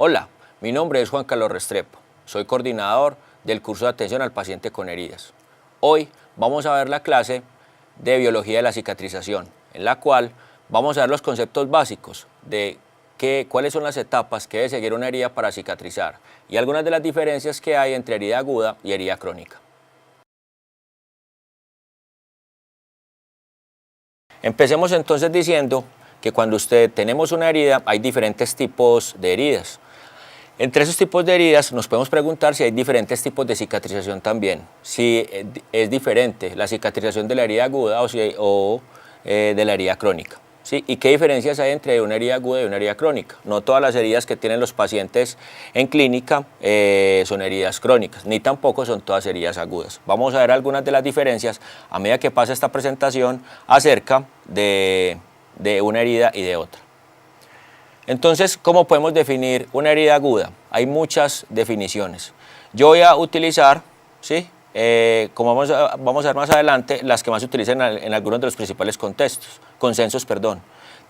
Hola, mi nombre es Juan Carlos Restrepo, soy coordinador del curso de atención al paciente con heridas. Hoy vamos a ver la clase de biología de la cicatrización, en la cual vamos a ver los conceptos básicos de cuáles son las etapas que debe seguir una herida para cicatrizar y algunas de las diferencias que hay entre herida aguda y herida crónica. Empecemos entonces diciendo que cuando tenemos una herida hay diferentes tipos de heridas. Entre esos tipos de heridas nos podemos preguntar si hay diferentes tipos de cicatrización también, si es diferente la cicatrización de la herida aguda o de la herida crónica. ¿Sí? ¿Y qué diferencias hay entre una herida aguda y una herida crónica? No todas las heridas que tienen los pacientes en clínica son heridas crónicas, ni tampoco son todas heridas agudas. Vamos a ver algunas de las diferencias a medida que pasa esta presentación acerca de una herida y de otra. Entonces, ¿cómo podemos definir una herida aguda? Hay muchas definiciones. Yo voy a utilizar, ¿sí? Como vamos a ver más adelante, las que más se utilizan en algunos de los principales consensos.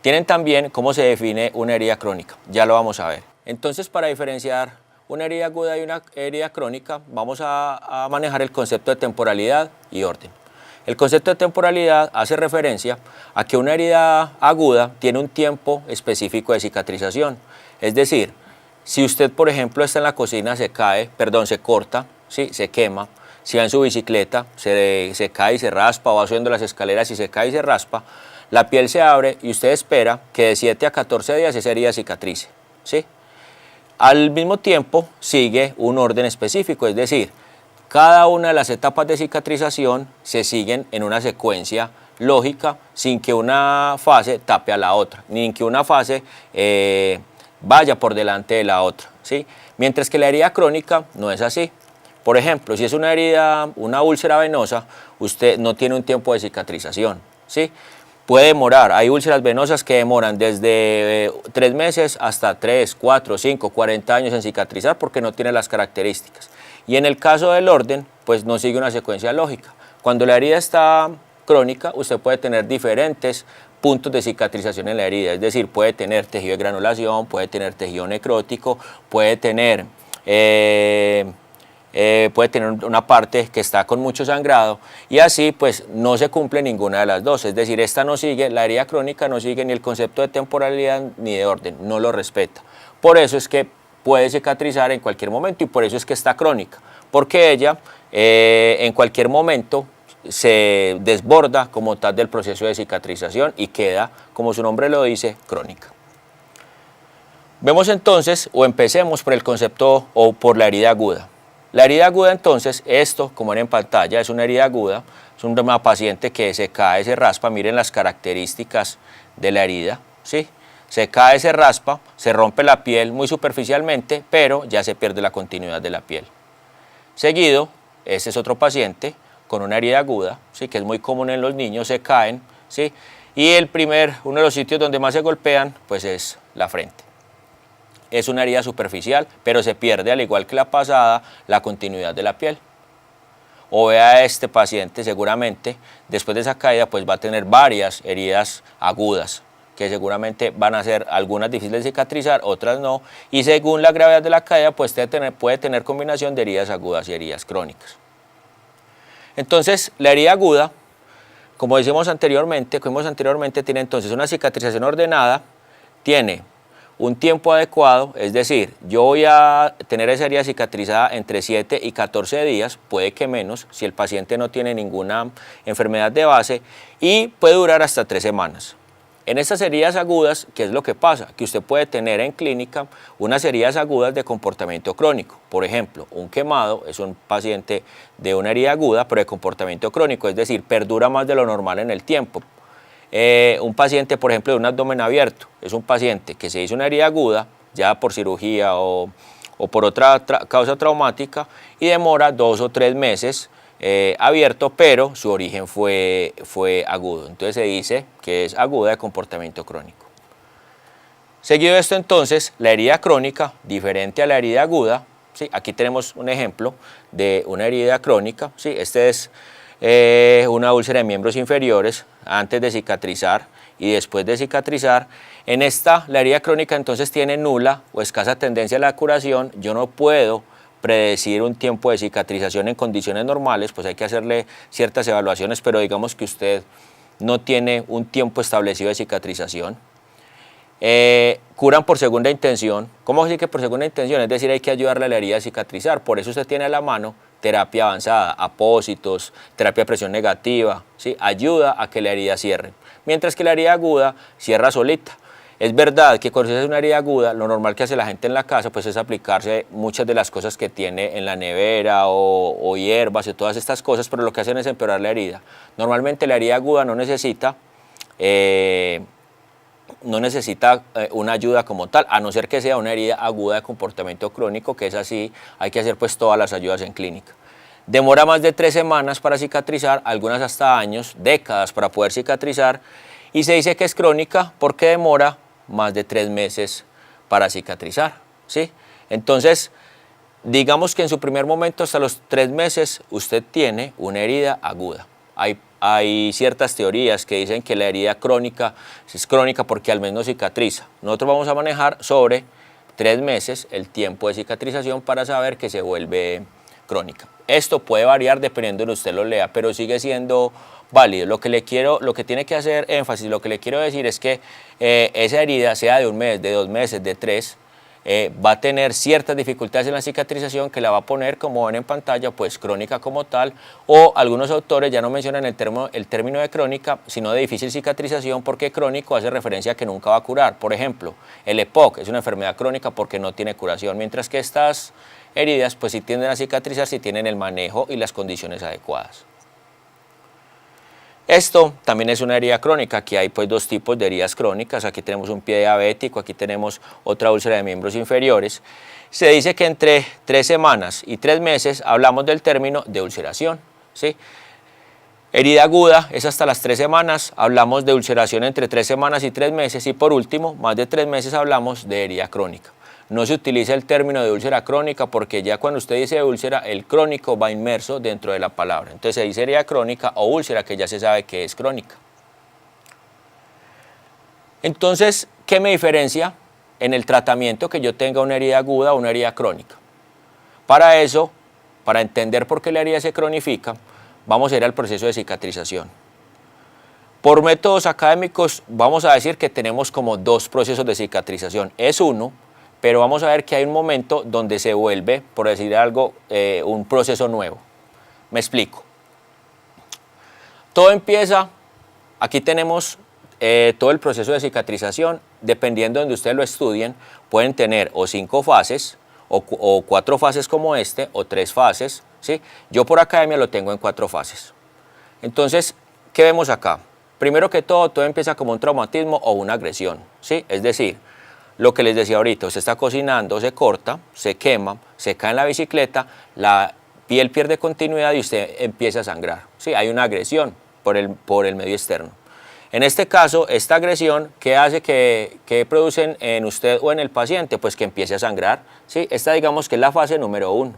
Tienen también cómo se define una herida crónica, ya lo vamos a ver. Entonces, para diferenciar una herida aguda y una herida crónica, vamos a manejar el concepto de temporalidad y orden. El concepto de temporalidad hace referencia a que una herida aguda tiene un tiempo específico de cicatrización. Es decir, si usted, por ejemplo, está en la cocina, se corta, ¿sí? Se quema. Si va en su bicicleta, se cae y se raspa, o va subiendo las escaleras y se cae y se raspa, la piel se abre y usted espera que de 7 a 14 días esa herida cicatrice, ¿sí? Al mismo tiempo sigue un orden específico, es decir, cada una de las etapas de cicatrización se siguen en una secuencia lógica sin que una fase tape a la otra, ni que una fase vaya por delante de la otra, ¿sí? Mientras que la herida crónica no es así. Por ejemplo, si es una herida, una úlcera venosa, usted no tiene un tiempo de cicatrización, ¿sí? Puede demorar, hay úlceras venosas que demoran desde 3 meses hasta 3, 4, 5, 40 años en cicatrizar porque no tiene las características. Y en el caso del orden, pues no sigue una secuencia lógica. Cuando la herida está crónica, usted puede tener diferentes puntos de cicatrización en la herida, es decir, puede tener tejido de granulación, puede tener tejido necrótico, puede tener una parte que está con mucho sangrado y así pues no se cumple ninguna de las dos, es decir, la herida crónica no sigue ni el concepto de temporalidad ni de orden, no lo respeta. Por eso es que puede cicatrizar en cualquier momento y por eso es que está crónica, porque ella en cualquier momento se desborda como tal del proceso de cicatrización y queda, como su nombre lo dice, crónica. Vemos entonces, o empecemos por el concepto o por la herida aguda. La herida aguda entonces, esto como ven en pantalla, es una herida aguda, es una paciente que se cae, se raspa, miren las características de la herida, ¿sí? Se cae, se raspa, se rompe la piel muy superficialmente, pero ya se pierde la continuidad de la piel. Seguido, este es otro paciente con una herida aguda, ¿sí? Que es muy común en los niños, se caen, ¿sí? Y uno de los sitios donde más se golpean, pues es la frente. Es una herida superficial, pero se pierde, al igual que la pasada, la continuidad de la piel. O vea a este paciente, seguramente, después de esa caída, pues va a tener varias heridas agudas, que seguramente van a ser algunas difíciles de cicatrizar, otras no, y según la gravedad de la caída, pues puede tener combinación de heridas agudas y heridas crónicas. Entonces, la herida aguda, como vimos anteriormente, tiene entonces una cicatrización ordenada, tiene un tiempo adecuado, es decir, yo voy a tener esa herida cicatrizada entre 7 y 14 días, puede que menos, si el paciente no tiene ninguna enfermedad de base, y puede durar hasta 3 semanas. En estas heridas agudas, ¿qué es lo que pasa? Que usted puede tener en clínica unas heridas agudas de comportamiento crónico. Por ejemplo, un quemado es un paciente de una herida aguda, pero de comportamiento crónico, es decir, perdura más de lo normal en el tiempo. Un paciente, por ejemplo, de un abdomen abierto, es un paciente que se hizo una herida aguda, ya por cirugía o por otra causa traumática, y demora 2 o 3 meses abierto, pero su origen fue agudo. Entonces se dice que es aguda de comportamiento crónico. Seguido de esto entonces, la herida crónica, diferente a la herida aguda, ¿sí? Aquí tenemos un ejemplo de una herida crónica, ¿sí? Este es una úlcera de miembros inferiores antes de cicatrizar y después de cicatrizar. En esta, la herida crónica entonces tiene nula o escasa tendencia a la curación. Yo no puedo predecir un tiempo de cicatrización en condiciones normales, pues hay que hacerle ciertas evaluaciones, pero digamos que usted no tiene un tiempo establecido de cicatrización. Curan por segunda intención. ¿Cómo decir que por segunda intención? Es decir, hay que ayudarle a la herida a cicatrizar. Por eso usted tiene a la mano terapia avanzada, apósitos, terapia de presión negativa, ¿sí? Ayuda a que la herida cierre. Mientras que la herida aguda cierra solita. Es verdad que cuando se hace una herida aguda, lo normal que hace la gente en la casa pues es aplicarse muchas de las cosas que tiene en la nevera o hierbas y todas estas cosas, pero lo que hacen es empeorar la herida. Normalmente la herida aguda no necesita una ayuda como tal, a no ser que sea una herida aguda de comportamiento crónico, que es así, hay que hacer pues todas las ayudas en clínica. Demora más de 3 semanas para cicatrizar, algunas hasta años, décadas para poder cicatrizar, y se dice que es crónica porque demora más de 3 meses para cicatrizar, ¿sí? Entonces, digamos que en su primer momento, hasta los 3 meses, usted tiene una herida aguda. Hay ciertas teorías que dicen que la herida crónica es crónica porque al menos cicatriza. Nosotros vamos a manejar sobre 3 meses el tiempo de cicatrización para saber que se vuelve crónica. Esto puede variar dependiendo de donde usted lo lea, pero sigue siendo válido. Lo que tiene que hacer énfasis, lo que le quiero decir es que esa herida, sea de 1 mes, de 2 meses, de 3, va a tener ciertas dificultades en la cicatrización que la va a poner, como ven en pantalla, pues crónica como tal, o algunos autores ya no mencionan el término de crónica, sino de difícil cicatrización, porque crónico hace referencia a que nunca va a curar. Por ejemplo, el EPOC es una enfermedad crónica porque no tiene curación, mientras que estas heridas pues sí tienden a cicatrizar si tienen el manejo y las condiciones adecuadas. Esto también es una herida crónica. Aquí hay pues 2 tipos de heridas crónicas. Aquí tenemos un pie diabético, aquí tenemos otra úlcera de miembros inferiores. Se dice que entre 3 semanas y 3 meses hablamos del término de ulceración, ¿sí? Herida aguda es hasta las 3 semanas, hablamos de ulceración entre 3 semanas y 3 meses, y por último, más de 3 meses hablamos de herida crónica. No se utiliza el término de úlcera crónica porque ya cuando usted dice úlcera, el crónico va inmerso dentro de la palabra. Entonces se dice herida crónica o úlcera, que ya se sabe que es crónica. Entonces, ¿qué me diferencia en el tratamiento que yo tenga una herida aguda o una herida crónica? Para eso, para entender por qué la herida se cronifica, vamos a ir al proceso de cicatrización. Por métodos académicos, vamos a decir que tenemos como 2 procesos de cicatrización. Es uno, pero vamos a ver que hay un momento donde se vuelve, por decir algo, un proceso nuevo. Me explico. Todo empieza, aquí tenemos todo el proceso de cicatrización. Dependiendo de donde ustedes lo estudien, pueden tener o 5 fases, o 4 fases como este, o 3 fases, ¿sí? Yo por academia lo tengo en 4 fases. Entonces, ¿qué vemos acá? Primero que todo empieza como un traumatismo o una agresión, ¿sí? Es decir, lo que les decía ahorita, usted está cocinando, se corta, se quema, se cae en la bicicleta, la piel pierde continuidad y usted empieza a sangrar. Sí, hay una agresión por el medio externo. En este caso, esta agresión, ¿qué hace que producen en usted o en el paciente? Pues que empiece a sangrar. ¿Sí? Esta digamos que es la fase número 1.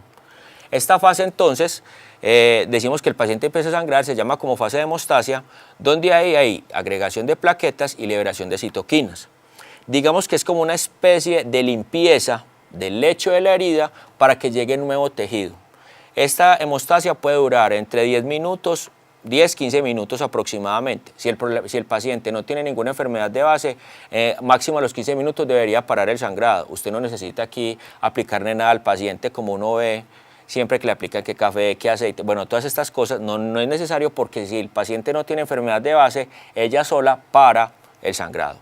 Esta fase entonces, decimos que el paciente empieza a sangrar, se llama como fase de hemostasia, donde hay agregación de plaquetas y liberación de citoquinas. Digamos que es como una especie de limpieza del lecho de la herida para que llegue nuevo tejido. Esta hemostasia puede durar entre 10 minutos, 10-15 minutos aproximadamente. Si el paciente no tiene ninguna enfermedad de base, máximo a los 15 minutos debería parar el sangrado. Usted no necesita aquí aplicarle nada al paciente como uno ve siempre que le aplica que café, que aceite. Bueno, todas estas cosas no es necesario porque si el paciente no tiene enfermedad de base, ella sola para el sangrado.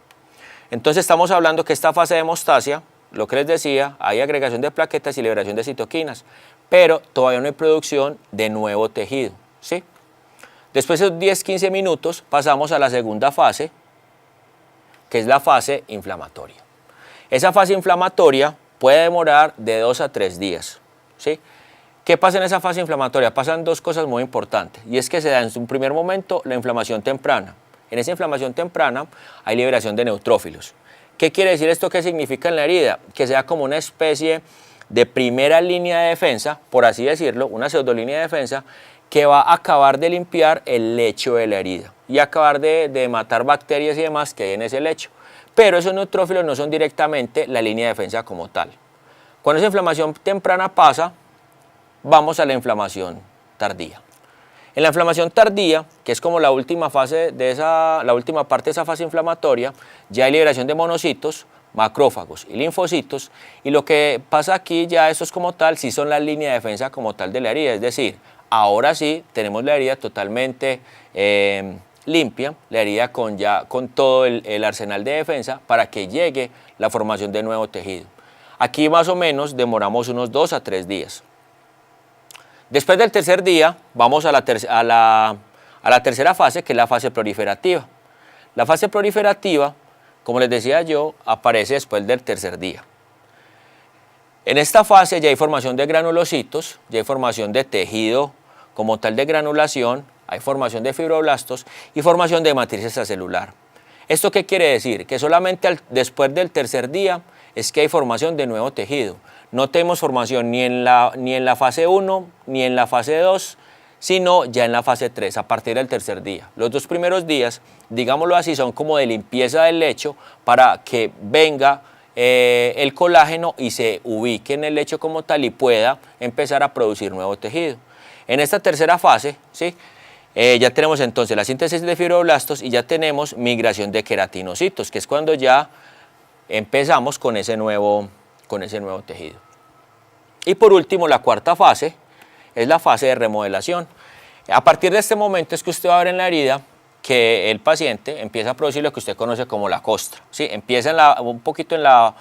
Entonces estamos hablando que esta fase de hemostasia, lo que les decía, hay agregación de plaquetas y liberación de citoquinas, pero todavía no hay producción de nuevo tejido, ¿sí? Después de esos 10-15 minutos pasamos a la segunda fase, que es la fase inflamatoria. Esa fase inflamatoria puede demorar de 2 a 3 días, ¿sí? ¿Qué pasa en esa fase inflamatoria? Pasan 2 cosas muy importantes, y es que se da en un primer momento la inflamación temprana. En esa inflamación temprana hay liberación de neutrófilos. ¿Qué quiere decir esto? ¿Qué significa en la herida? Que sea como una especie de primera línea de defensa, por así decirlo, una pseudolínea de defensa, que va a acabar de limpiar el lecho de la herida. y acabar de matar bacterias y demás que hay en ese lecho. Pero esos neutrófilos no son directamente la línea de defensa como tal. Cuando esa inflamación temprana pasa, vamos a la inflamación tardía. En la inflamación tardía, que es como la última fase la última parte de esa fase inflamatoria, ya hay liberación de monocitos, macrófagos y linfocitos, y lo que pasa aquí ya eso es como tal, sí son la línea de defensa como tal de la herida, es decir, ahora sí tenemos la herida totalmente limpia, la herida con todo el arsenal de defensa para que llegue la formación de nuevo tejido. Aquí más o menos demoramos unos 2 a 3 días. Después del tercer día vamos a la tercera fase, que es la fase proliferativa. La fase proliferativa, como les decía yo, aparece después del tercer día. En esta fase ya hay formación de granulocitos, ya hay formación de tejido como tal de granulación, hay formación de fibroblastos y formación de matriz extracelular. ¿Esto qué quiere decir? Que solamente después del tercer día es que hay formación de nuevo tejido. No tenemos formación ni en la fase 1 ni en la fase 2, sino ya en la fase 3, a partir del tercer día. Los 2 primeros días, digámoslo así, son como de limpieza del lecho para que venga el colágeno y se ubique en el lecho como tal y pueda empezar a producir nuevo tejido. En esta tercera fase, ¿sí? Ya tenemos entonces la síntesis de fibroblastos y ya tenemos migración de queratinocitos, que es cuando ya empezamos con ese nuevo tejido. Y por último, la cuarta fase es la fase de remodelación. A partir de este momento es que usted va a ver en la herida que el paciente empieza a producir lo que usted conoce como la costra, ¿sí? Empieza un poquito en la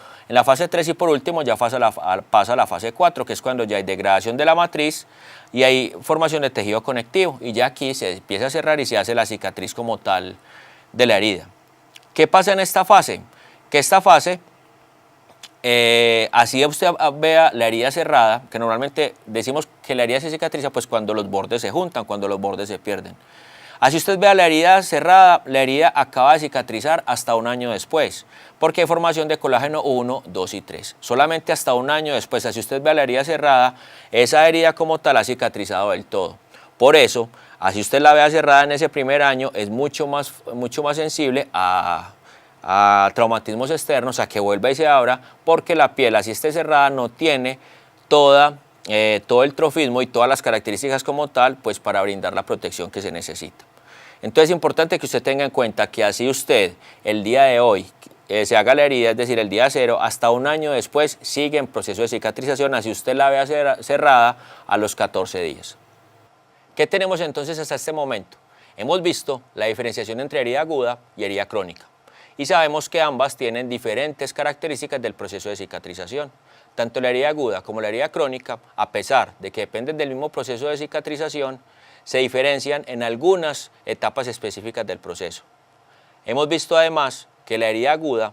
fase 3 y por último ya pasa a la fase 4, que es cuando ya hay degradación de la matriz y hay formación de tejido conectivo y ya aquí se empieza a cerrar y se hace la cicatriz como tal de la herida. ¿Qué pasa en esta fase? Que esta fase, así usted vea la herida cerrada, que normalmente decimos que la herida se cicatriza pues cuando los bordes se juntan, cuando los bordes se pierden. Así usted vea la herida cerrada, la herida acaba de cicatrizar hasta un año después, porque hay formación de colágeno 1, 2 y 3. Solamente hasta un año después, así usted vea la herida cerrada, esa herida como tal ha cicatrizado del todo. Por eso, así usted la vea cerrada en ese primer año, es mucho más sensible a traumatismos externos, a que vuelva y se abra, porque la piel así esté cerrada no tiene todo el trofismo y todas las características como tal, pues para brindar la protección que se necesita. Entonces es importante que usted tenga en cuenta que así usted el día de hoy se haga la herida, es decir, el día 0, hasta un año después sigue en proceso de cicatrización, así usted la vea cerrada a los 14 días. ¿Qué tenemos entonces hasta este momento? Hemos visto la diferenciación entre herida aguda y herida crónica. Y sabemos que ambas tienen diferentes características del proceso de cicatrización. Tanto la herida aguda como la herida crónica, a pesar de que dependen del mismo proceso de cicatrización, se diferencian en algunas etapas específicas del proceso. Hemos visto además que la herida aguda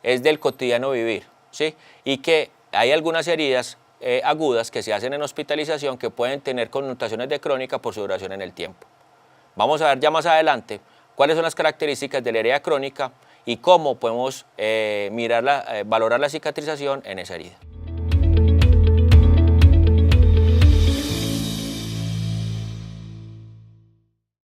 es del cotidiano vivir, ¿sí? Y que hay algunas heridas agudas que se hacen en hospitalización que pueden tener connotaciones de crónica por su duración en el tiempo. Vamos a ver ya más adelante cuáles son las características de la herida crónica y cómo podemos valorar la cicatrización en esa herida.